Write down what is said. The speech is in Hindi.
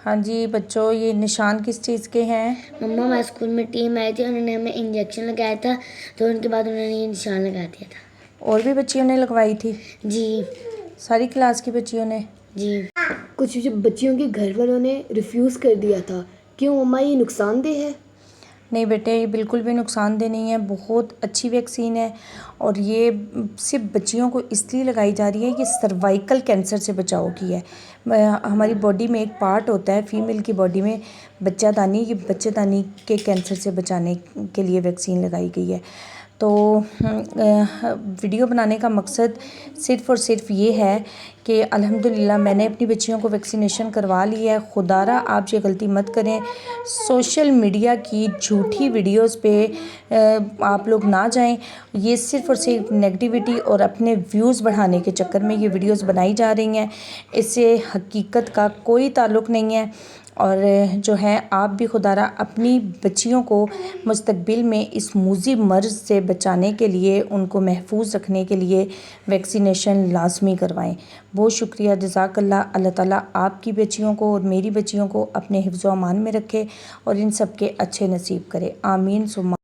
हाँ जी बच्चों, ये निशान किस चीज़ के हैं? मम्मा हमारे स्कूल में टीम आई थी, उन्होंने हमें इंजेक्शन लगाया था, तो उनके बाद उन्होंने ये निशान लगा दिया था। और भी बच्चियों ने लगवाई थी? जी। सारी क्लास की बच्चियों ने? जी। कुछ जो बच्चियों के घर वालों ने रिफ्यूज़ कर दिया था, क्यों मम्मा ये नुकसानदेह है? नहीं बेटे, ये बिल्कुल भी नुकसानदेह नहीं है, बहुत अच्छी वैक्सीन है। और ये सिर्फ बच्चियों को इसलिए लगाई जा रही है कि सर्वाइकल कैंसर से बचाव की है। हमारी बॉडी में एक पार्ट होता है फीमेल की बॉडी में, बच्चादानी, ये बच्चेदानी के कैंसर से बचाने के लिए वैक्सीन लगाई गई है। तो वीडियो बनाने का मकसद सिर्फ़ और सिर्फ ये है कि अल्हम्दुलिल्लाह मैंने अपनी बच्चियों को वैक्सीनेशन करवा ली है। खुदारा आप ये गलती मत करें, सोशल मीडिया की झूठी वीडियोस पे आप लोग ना जाएं। ये सिर्फ़ और सिर्फ नेगेटिविटी और अपने व्यूज़ बढ़ाने के चक्कर में ये वीडियोस बनाई जा रही हैं, इससे हकीकत का कोई ताल्लुक़ नहीं है। और जो है आप भी खुदारा अपनी बच्चियों को मुस्तकबिल में इस मुज़िब मर्ज़ से बचाने के लिए, उनको महफूज रखने के लिए वैक्सीनेशन लाजमी करवाएं। बहुत शुक्रिया, जज़ाकल्लाह। अल्लाह ताला आपकी बच्चियों को और मेरी बच्चियों को अपने हिफ्ज़ व अमान में रखे और इन सब के अच्छे नसीब करे। आमीन सुम्मा